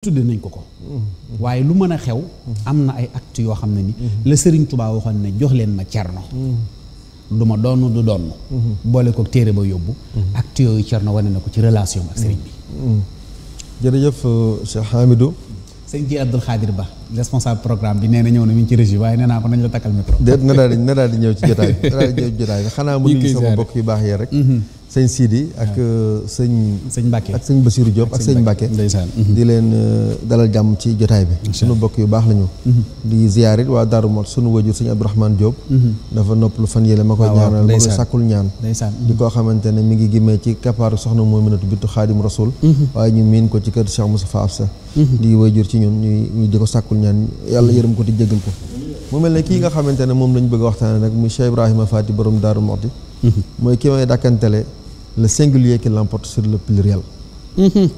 tudde nañ ko waaye lu mën a xew am na ay actes yoo xam ne ni la Sëriñ Tuubaa waxoon ne jox leen ma Cerno du ma doon du doon boole ko téere ba yóbbu actes yooyu Cerno wane na ko ci relation ak sëriñ bi jërëjëf Cheikh Hamidou sëñ ji Abdoul Khadir Ba responsable programme bi nee na ñëw na mi ngi ci régie waaye nee naa ko nañ la takkal micro déet na daal di ñëw ci jotaay bi xanaa mu nuyu sama mbokk yu baax yi rek sëñ Sidi ak sëñ Mbacke ak sëñ Bassirou Diop ak sëñ Mbacke ndeysaan di leen dalal jàmm ci jotaay bi sunu mbokk yu baax lañu di ziyaarit waa Darou Mouhty sunu wajur sëñ Abdourahmane Diop dafa noppalu fan yële ma koy ñaanal ma koy sàkkul ñaan di koo xamante ne mi ngi gimmee ci kappaaru soxna Moominatu bintu Xaadim Rasul waaye ñu miin ko ci kër Cheikh Moustapha Absa di wajur ci ñun ñu di ko sàkkul ñaan yàlla yërëm ko te jéggal ko mu mel ne kii nga xamante ne moom lañ bëgg a waxtaane nag muy Cheikh Ibrahima Fati borom Darou Mouhty mooy ki may dàkkantele le singulier qui l'emporte sur le pluriel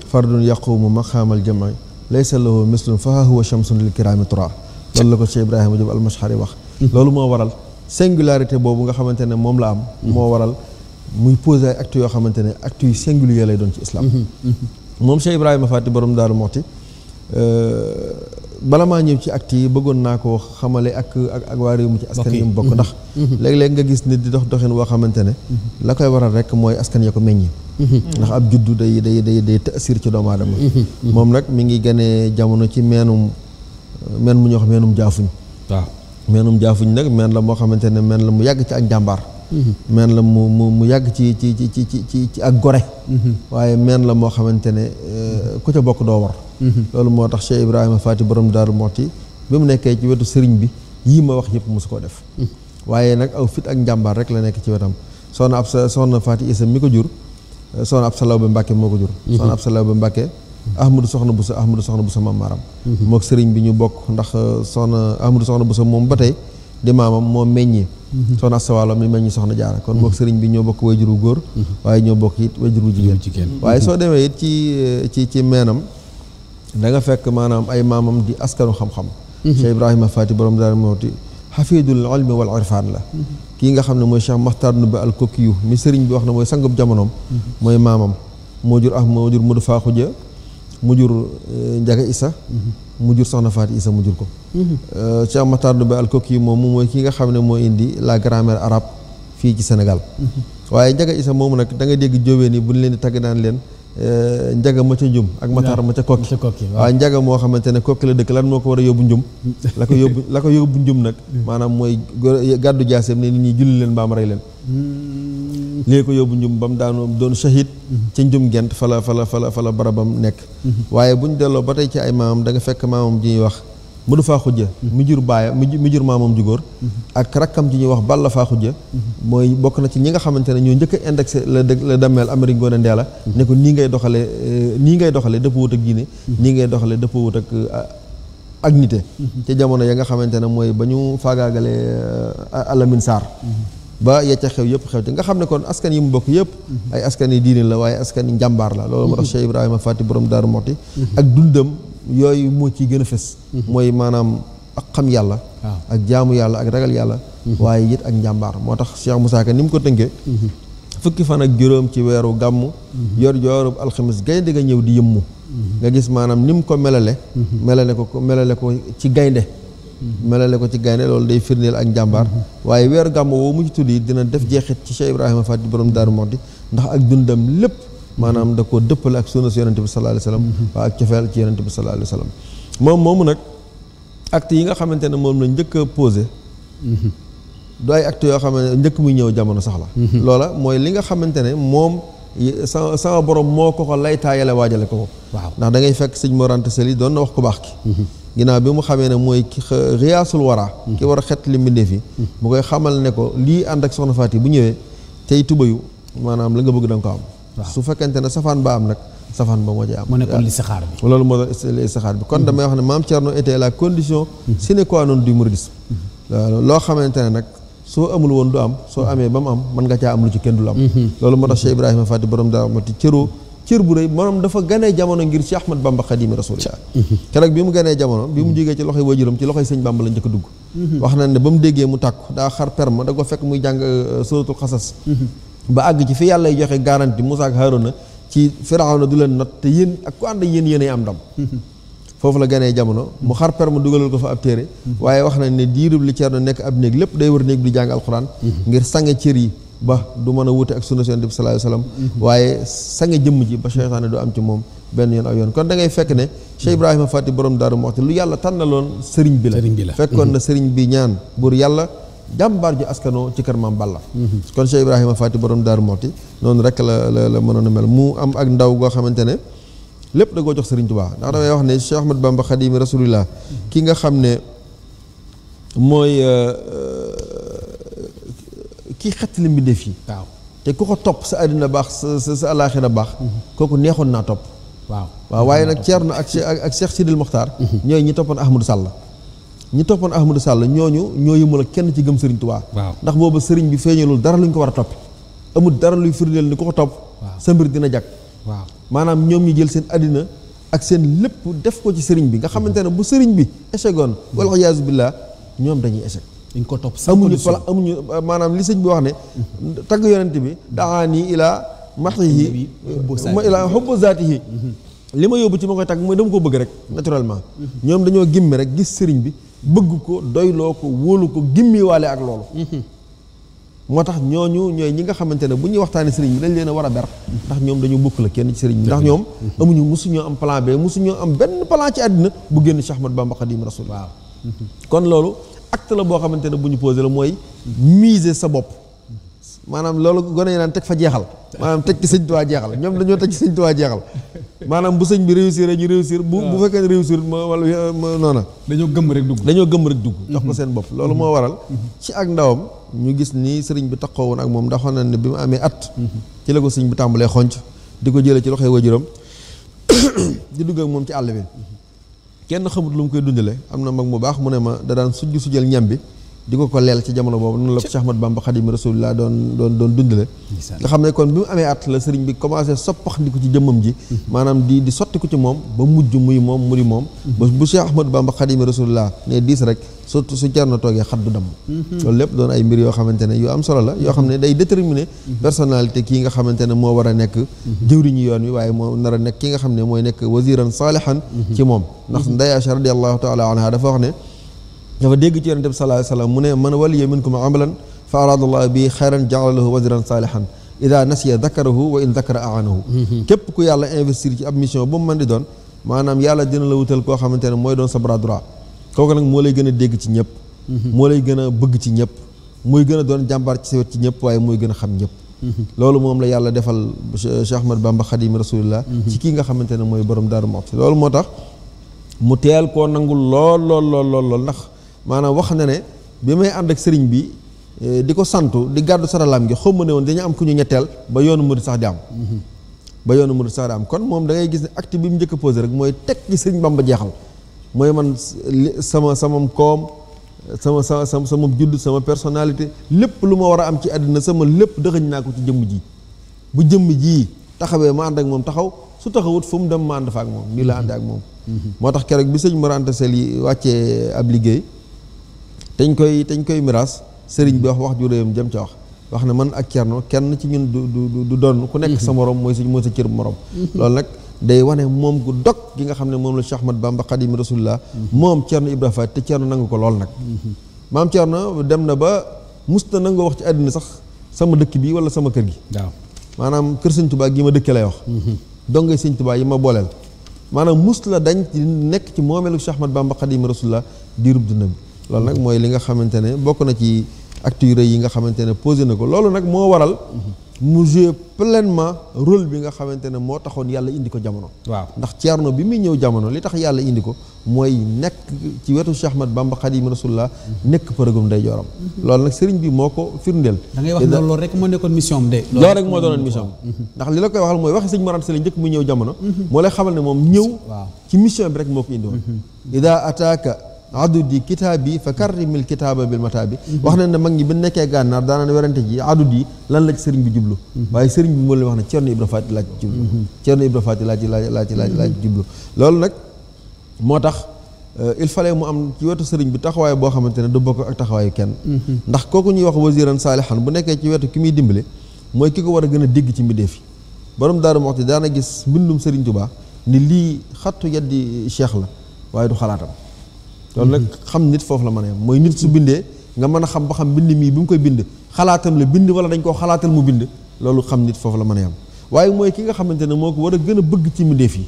fardun yaqumu maqaamal jam'i laysa lahu mislun fa huwa shamsun lil kirami tura loolu la ko Cheikh Ibrahima Diop al-Mashari wax loolu moo waral singularité boobu nga xamante ne moom la am moo waral muy posé ay actes yoo xamante ne actes yu singulier lay doon ci islam moom Cheikh Ibrahima Fati borom Darou Mouhty bala maa ñëw ci actes yi bëggoon naa ko xamale ak waa réew mi ci askan yi mu bokk ndax léeg-léeg nga gis nit di dox doxin woo xamante ne la koy waral rek mooy askan ya ko meññi ndax ab juddu day taasir ci doomu aadama moom nag mi ngi gënee jamono ci men mu ñuy wax meenum jaafuñ waaw meenum jaafuñ nag meen la moo xamante ne meen la mu yàgg ci ak njàmbaar meen la mu yàgg ci ak gore waaye meen la moo xamante ne ku ca bokk doo war loolu moo tax Cheikh Ibrahima Fati borom Darou Mouhty bi mu nekkee ci wetu sëriñ bi yii ma wax yëpp mosu koo def waaye nag aw fit ak njàmbaar rek la nekk ci wetam soxna Fati Isa mi ko jur soxna Absa Lawbe Mbàkke moo ko jur soxna Absa Lawbe Mbàkke Ahmadou soxna Busa Maam Maaram mook sëriñ bi ñu bokk ndax soxna Ahmadou soxna Busa moom ba tey di maamam moo meññee soxna Asta Waalo mi meññi soxna Jaara kon mook sëriñ bi ñoo bokk wayjuru góor waaye ñoo bokk it wayjuru jigéen waaye soo demee it ci meenam da nga fekk maanaam ay maamam di askanu xam-xam Cheikh Ibrahima Fati borom Darou Mouhty xafidul ilmi wal irfan la kii nga xam ne mooy Cheikh Makhtar Ndoumbé al Kokiyu mi sëriñ bi wax na mooy sangub jamonoom mooy maamam moo jur Modou Faaxuja mu jur Njaga Isa mu jur soxna Fati Isa mu jur ko Cheikh Makhtar Ndoumbé al Kokiyu moom mooy ki nga xam ne moo indi la grammaire arabe fii ci Sénégal waaye Njaga Isa moomu nag da nga dégg jóobee ni buñ leen di tagg daan leen njaga ma ca njum ak mataar ma ca kokki waaw njaga moo xamante ne kokki la dëkk lan moo ko war a yóbbu njum la ko yóbbu njum nag maanaam mooy gàddu jaaseem ne nit ñi julli leen mbaam rey leen léegi ko yóbbu njum ba mu daanu doon shahid ca njum gent fa la barabam nekk waaye buñ delloo ba tey ci ay maamam da nga fekk maamam ji ñuy wax Modou Faa Xujja mi jur baaya mi jur maamam ju góor ak rakkam ji ñuy wax Balla Faa Xujja mooy bokk na ci ñi nga xamante ne ñoo njëkk a indexé la dammeel Amérique Ngoone Ndeela ne ko nii ngay doxale dëpp wut ak diine nii ngay doxale dëpp wut ak nite ci jamono ya nga xamante ne mooy ba ñu faagaagale Alamin Sarr ba yecca xew yëpp xew ci nga xam ne kon askan yi mu bokk yëpp ay askan yi diine la waaye askan yi njàmbaar la loolu moo tax Cheikh Ibrahima Fati borom Darou Mouhty ak dundam yooyu moo ciy gën a fës mooy maanaam ak xam yàlla ak jaamu yàlla ak ragal yàlla waaye it ak njàmbaar moo tax Cheikh Moussa Ka ni mu ko tënkee fukki fan ak juróom ci weeru gàmmu yor alxamis gaynde ga ñëw di yëmmu nga gis maanaam ni mu ko melale ko ci gaynde melale ko ci gaynde loolu day firndeel ak njàmbaar waaye weeru gàmmu woo mu ci tudd yi dina def jeexit ci Cheikh Ibrahima Fati borom Darou Mouhty ndax ak dundam lépp maanaam da koo dëppale ak sunna si yonente bi sallallahu alayhi wasallam waa ak cofeel ci yonente bi sallallahu alayhi wasallam moomu nag acte yi nga xamante ne moom la njëkk a posé du ay acte yoo xam ne njëkk muy ñëw jamono sax la loola mooy li nga xamante ne moom sama borom moo ko lay taayale waajale ko waaw ndax da ngay fekk sëñ Mor Anta Sali doon na wax ku baax ki ginnaaw bi mu xamee ne mooy ki riyaasul wara ki war a xet li mbindeef yi mu koy xamal ne ko lii ànd ak soxna Faati bu ñëwee tey tubayu maanaam la nga bëgg da nga ko am su fekkente ne safaan ba am nag safaan ba moo ci am. mu nekkoon listixaar bi. loolu moo tax listixaar bi kon damay wax ne maam Thierno était la condition sine qua non du mouridisme. loo xamante ne nag soo amul woon du am soo amee ba mu am mën nga caa am lu ci kenn du la am. loolu moo tax Cheikh Ibrahima Fati borom Darou Mouhty cër bu rëy moom dafa ganee jamono ngir Cheikh Ahmad Bamba Xaadimu Rasuulillah. keroog bi mu ganee jamono bi mu jógee ci loxoy waajuram ci loxoy sëñ Bamba la njëkk a dugg. wax nañ ne ba mu déggee mu tàkku daa xar perma da ko fekk muy jàng suratul xasas ba àgg ci fi yàlla y joxe garantie Moussa ak Harouna ci Firawna du leen not te yéen ak ku ànd ak yéen yéenay am ndam foofu la ganee jamono mu xar per mu dugalal ko fa ab téere waaye wax nañ ne diirub li Ceerno nekk ab néeg lépp day wër néeg bi di jàng alxuraan ngir sange cër yi ba du mën a wute ak sunna Yonent bi sallallahu alayhi wasallam waaye sange jëmm ji ba seytaane du am ci moom benn yoon ak yoon kon da ngay fekk ne Cheikh Ibrahima Fati borom Daaru Muxti lu yàlla tànnaloon sëriñ bi la fekkoon na sëriñ bi ñaan buur yàlla jàmbaar ji askanoo ci kër Maam Balla kon Cheikh Ibrahima Fati borom Daaru Muxti noonu rek la mënoon a mel mu am ak ndaw goo xamante ne lépp da koo jox sëriñ Tuubaa ndax damay wax ne Cheikh Ahmad Bamba Xaadimu Rasulillah ki nga xam ne mooy kii xettali mbindeef yi waaw te ku ko topp sa àddina baax sa alaaxira baax kooku neexoon naa topp waaw waaye nag Ceerno ak Cheikh Sidil Mokhtar ñooy ñi toppoon Ahmadou Sall ñi toppoon Ahmadou Sall ñooñu ñoo yëmul ak kenn ci gëm sëriñ Tuubaa ndax booba sëriñ bi feeñalul dara luñ ko war a topp amul dara luy firndeel ni ku ko topp sa mbir dina jag waaw maanaam ñoom ñu jël seen àddina ak seen lépp def ko ci sëriñ bi nga xamante ne bu sëriñ bi échegoon wal iyaazu billah ñoom dañuy échec dañ ko topp amuñu maanaam li sëñ bi wax ne tagg yonent bi daani ilaa matihi ilaa hubbu zaatihi li ma yóbbu ci ma koy tagg mooy dama ko bëgg rek naturellement ñoom dañoo gimmi rek gis sëriñ bi bëgg ko doyloo ko wóolu ko gimmi waale ak loolu moo tax ñooñu ñooy ñi nga xamante ne bu ñuy waxtaanee sëriñ bi dañ leen a war a ber ndax ñoom dañoo bokk la kenn ci sëriñ bi ndax ñoom amuñu mosuñoo am plan B mosuñoo am benn plan ci àddina bu génn Cheikh Ahmad Bamba Xaadimu Rasuul kon loolu acte la boo xamante ne bu ñu posé la mooy miser sa bopp maanaam loolu gone yi naan teg fa jeexal maanaam teg ci sëñ Tuubaa jeexal ñoom dañoo teg ci sëñ Tuubaa jeexal maanaam bu sëñ bi réussir ñu réussir bu fekkee ne réussir wala noona dañoo gëm rek dugg jox ko seen bopp loolu moo waral ci ak ndawam ñu gis ni sëriñ bi taxaw woon ak moom ndax xam na ne bi mu amee at ci la ko sëriñ bi tàmbalee xonc di ko jëlee ci loxoy wajuram di dugg ak moom ci àll bi kenn xamut lu mu koy dundale am na mag mu baax mu ne ma da daan sujjal ñam bi di ko leel ci jamono boobu noonu la ko Cheikh Ahmad Bamba Xaadimu Rasuulillah doon dundale nga xam ne kon bi mu amee at la sëriñ bi commencé soppax ndi ko ci jëmmam ji maanaam di sotti ko ci moom ba mujj muy moom mu di moom ba bu Cheikh Ahmad Bamba Xaadimu Rasuulillah ne diis rek surtout su Ceerno toogee xat du damm loolu lépp doon ay mbir yoo xamante ne yu am solo la yoo xam ne day déterminer personnalité kii nga xamante ne moo war a nekk jëwriñu yoon wi waaye moo nar a nekk ki nga xam ne mooy nekk waziran saalihan ci moom ndax Ndey Aysa radiyallahu taala anha dafa wax ne dafa dégg ci Yonent bi sallallahu alayhi wa sallam mu ne man waliya minkum amalan fa arada Allah bi xayran ja'ala lahu waziran saalihan ida nasiya dakarahu wa in dakara aanahu képp ku yàlla investir ci ab mission bu mu mën di doon maanaam yàlla dina la wutal koo xamante ne mooy doon sa bras droit kooku nag moo lay gën a dégg ci ñëpp moo lay gën a bëgg ci ñëpp muy gën a doon jàmbaar ci sa wet ci ñëpp waaye muy gën a xam ñëpp loolu moom la yàlla defal Cheikh Ahmad Bamba Xaadimu Rasuulillah ci kii nga xamante ne mooy borom Daaru Muxti loolu moo tax mu teel koo nangul lool ndax maanaam wax na ne bi may ànd ak sëriñ bi di ko santu di gàddu saralam gi xaw ma ne woon dañu am ku ñu ñetteel ba yoonu murid sax di am kon moom da ngay gis ne acte bi mu njëkk a posé rek mooy teg ci sëriñ Bamba jeexal mooy man sama koom sama judd sama personnalité lépp lu ma war a am ci àddina sama lépp dëxëñ naa ko ci jëmm ji bu jëmm ji taxawee ma ànd ak moom taxaw su taxawut fu mu dem ma ànd fa ak moom nii la àndee ak moom moo tax keroog bi sëñ Mor Anta Sali wàccee ab liggéey teñ koy miraas sëriñ bi wax ju réyam jëm ca wax ne man ak Ceerno kenn ci ñun du doon ku nekk sa morom mooy sa cër morom loolu nag day wane moom gu dog gi nga xam ne moom la Cheikh Ahmad Bamba Xaadimu Rasuulillah moom Ceerno Ibra Faty te Ceerno nangu ko lool nag maam Ceerno dem na ba musta nangoo wax ci àddina sax sama dëkk bi wala sama kër gi waaw maanaam kër sëñ Tuubaa gi ma dëkkee lay wax dongay sëñ Tuubaa yi ma booleel maanaam mus la dañ ci nekk ci moomeelu Cheikh Ahmad Bamba Xaadimu Rasuulillah diirub dund bi loolu nag mooy li nga xamante ne bokk na ci actes yu rëy yi nga xamante ne posé na ko loolu nag moo waral mu joué pleinement rôle bi nga xamante ne moo taxoon yàlla indi ko jamono waaw ndax Ceerno bi muy ñëw jamono li tax yàlla indi ko mooy nekk ci wetu Cheikh Ahmad Bamba Xaadimu Rasuulillah nekk përëgum day jooram loolu nag sëriñ bi moo ko firndeel da ngay wax loolu rek moo nekkoon mission de loolu rek moo doonoon mission ndax li la koy waxal mooy waxi sëñ Mor Anta Sali njëkk muy ñëw jamono moo lay xamal ne moom ñëw ci mission bi rek moo ko indi woon ida ataaka adudi kitaabi fa karrimil kitaaba bil mataabi wax na ne mag ñi bi nekkee gànnaar daanaan werante ji adud yi lan la ci sëriñ bi jublu waaye sëriñ bi moo leen wax ne Ceerno Ibra Faty laa ci jublu Ceerno Ibra Faty laa ci jublu loolu nag moo tax il fallait mu am ci wetu sëriñ bi taxawaay boo xamante ne du bokk ak taxawaayu kenn ndax kooku ñuy wax wasiran saalihan bu nekkee ci wetu ki muy dimbale mooy ki ko war a gën a dégg ci mbindeef yi borom Daaru Muxti daana gis mbindum sëriñ Tuubaa ni lii xattu yaddi cheikh la waaye du xalaatam loolu nag xam nit foofu la mën a yem mooy nit su bindee nga mën a xam ba xam bind mii bi mu koy bind xalaatam la bind wala dañ koo xalaatal mu bind loolu xam nit foofu la mën a yem waaye mooy ki nga xamante ne moo ko war a gën a bëgg ci mbindeef yi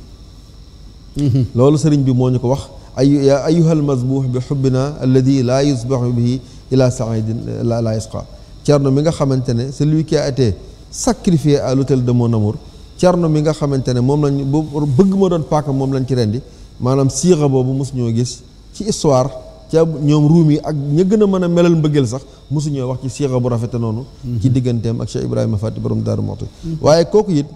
loolu sëriñ bi moo ñu ko wax yaa ayyuhal mazbuux bi xubbina alladi laa yusbaxu bihi ila saidin la yasqa Cerno mi nga xamante ne celui qui a été sacrifié à l'autel de mon amour Cerno mi nga xamante ne moom lañ bëgg ma doon paaka moom lañ ci rendi maanaam siixa boobu mosu ñoo gis ci histoire ca ñoom ruum yi ak ña gën a mën a melal mbëggeel sax mosu ñoo wax ci siixa bu rafete noonu ci digganteem ak Cheikh Ibrahima Fati borom Daaru Muxti waaye kooku it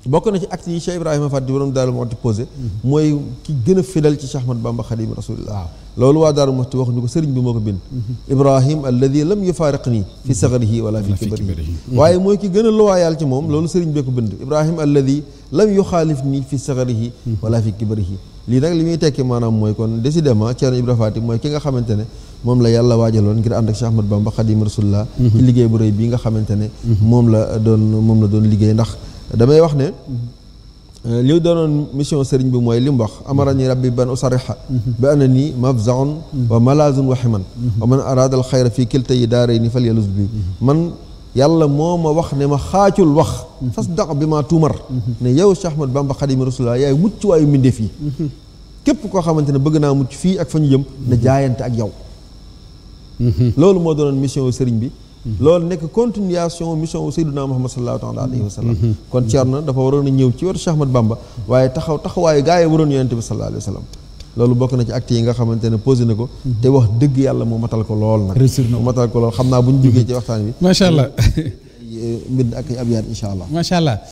bokk na ci acte yi Cheikh Ibrahima Fati borom Daaru Muxti posé mooy ki gën a fidèle ci Cheikh Ahmad Bamba Xadim Rasulillah loolu waa Daaru Muxti wax ñu ko sëriñ bi moo ko bind Ibrahim alladi lam yufaariqni fi sagarihi wala fi kibarihi waaye mooy ki gën a loyaal ci moom loolu sëriñ bee ko bind Ibrahim alladi lam yuxaalifni fi sagarihi wala fi kibarihi lii nag li muy tekki maanaam mooy kon décidément Ceerno Ibra Faati mooy ki nga xamante ne moom la yàlla waajaloon ngir ànd ak Cheikh Ahmad Bamba Xadim Rasulillah ci liggéey bu rëy bii nga xamante ne moom la doon liggéey ndax damay wax ne li doonoon mission sëriñ bi mooy li mu wax amarani rabbi ban usariha bi ana nii mafzaun wa malazun wa himan wa man arada al xayra fii kilta yi daaray ni fal yalus bi man yàlla moo ma wax ne ma xaacul wax fas daq bi maa tuumar ne yow Cheikh Ahmad Bamba Xadim Rasulillah yaay mucc waayu mbindeef yi képp koo xamante ne bëgg naa mucc fii ak fa ñu jëm na jaayante ak yow loolu moo doonoon mission sëriñ bi loolu nekk continuation mission wu Seydina Muhammad sallallahu alayhi wa sallam kon Ceerno dafa waroon a ñëw ci wetu Cheikh Ahmad Bamba waaye taxawaayu gaa yi waroon yonente bi sallallahu alayhi wa sallam loolu bokk na ci acte yi nga xamante ne posé na ko te wax dëgg yàlla mu matal ko lool nag mu matal ko lool xam naa bu ñu jógee ci waxtaan bi macha allah mbind ak abyaat incha allah macha allah